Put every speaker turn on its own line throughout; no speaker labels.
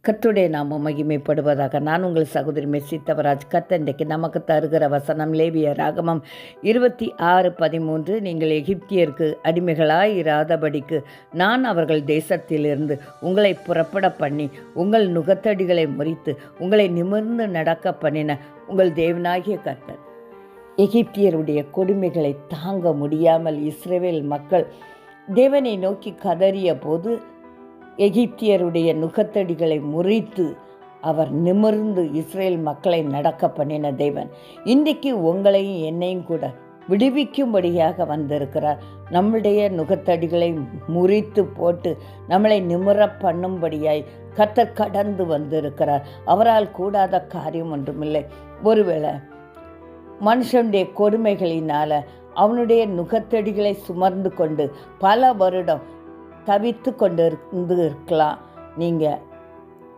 கர்த்தருடைய நாமம் மகிமைப்படுவதாக. நான் உங்கள் சகோதரி மெர்சி தவராஜ். கர்த்தர் இன்றைக்கு நமக்கு தருகிற வசனம் லேவியராகமம் 26:13. நீங்கள் எகிப்தியருக்கு அடிமைகளாயிராதபடிக்கு நான் அவர்கள் தேசத்திலிருந்து உங்களை புறப்பட பண்ணி உங்கள் நுகத்தடிகளை முறித்து உங்களை நிமிர்ந்து நடக்க பண்ணின உங்கள் தேவனாகிய கர்த்தர். எகிப்தியருடைய கொடுமைகளை தாங்க முடியாமல் இஸ்ரவேல் மக்கள் தேவனை நோக்கி கதறிய போது எகிப்தியருடைய நுகத்தடிகளை முறித்து அவர் நிமிர்ந்து இஸ்ரேல் மக்களை நடக்க பண்ணின தேவன் இன்றைக்கு உங்களையும் என்னையும் கூட விடுவிக்கும்படியாக வந்திருக்கிறார். நம்முடைய நுகத்தடிகளை முறித்து போட்டு நம்மளை நிமிர பண்ணும்படியாய் கர்த்தர் கடந்து வந்திருக்கிறார். அவரால் கூடாத காரியம் ஒன்றுமில்லை. ஒருவேளை மனுஷனுடைய கொடுமைகளினால் அவனுடைய நுகத்தடிகளை சுமர்ந்து கொண்டு பல வருடம் தவித்து கொண்டு இருக்கலாம் நீங்கள்,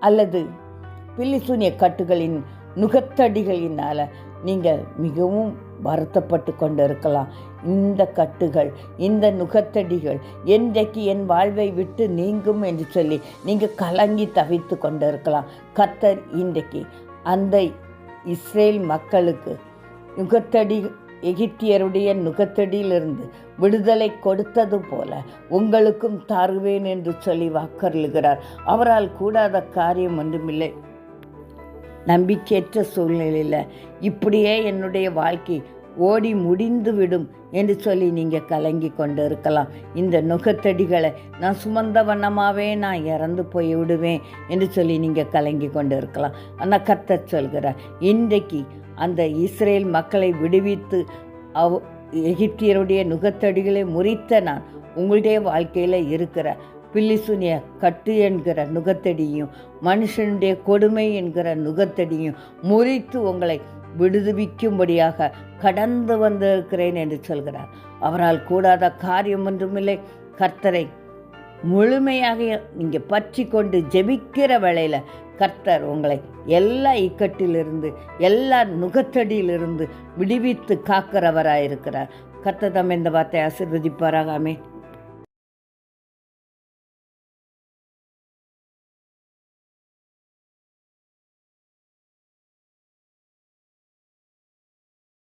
அல்லது பில்லிசூனிய கட்டுகளின் நுகத்தடிகளினால் நீங்கள் மிகவும் வருத்தப்பட்டு கொண்டு இருக்கலாம். இந்த கட்டுகள், இந்த நுகத்தடிகள் என்றைக்கு என் வாழ்வை விட்டு நீங்கும் என்று சொல்லி நீங்கள் கலங்கி தவித்து கொண்டு இருக்கலாம். கர்த்தர் இன்றைக்கு அந்த இஸ்ரேல் மக்களுக்கு எகிப்தியருடைய நுகத்தடியிலிருந்து விடுதலை கொடுத்தது போல உங்களுக்கும் தருவேன் என்று சொல்லி வாக்கருளுகிறார். அவரால் கூடாத காரியம் ஒன்றுமில்லை. நம்பிக்கையற்ற சூழ்நிலையில் இப்படியே என்னுடைய வாழ்க்கை ஓடி முடிந்து விடும் என்று சொல்லி நீங்கள் கலங்கி கொண்டு இருக்கலாம். இந்த நுகத்தடிகளை நான் சுமந்த வண்ணமாகவே நான் இறந்து போய் விடுவேன் என்று சொல்லி நீங்கள் கலங்கி கொண்டு இருக்கலாம். ஆனால் கர்த்தர் சொல்கிறார், இன்றைக்கு அந்த இஸ்ரேல் மக்களை விடுவித்து எகிப்தியருடைய நுகத்தடிகளை முறித்த நான் உங்களுடைய வாழ்க்கையில் இருக்கிற பில்லிசூனிய கட்டு என்கிற நுகத்தடியும் மனுஷனுடைய கொடுமை என்கிற நுகத்தடியும் முறித்து உங்களை விடுவிக்கும்படியாக கடந்து வந்திருக்கிறேன் என்று சொல்கிறார். அவரால் கூடாத காரியம் ஒன்றுமில்லை. கர்த்தரை முழுமையாக நீங்கள் பற்றி கொண்டு ஜெபிக்கிற வேளையில் கர்த்தர் உங்களை எல்லா இக்கட்டிலிருந்து எல்லா நுகத்தடியிலிருந்து விடுவித்து காக்கிறவராயிருக்கிறார். கர்த்தர் தம் இந்த வார்த்தை ஆசீர்வதிப்பாராக. ஆமென்.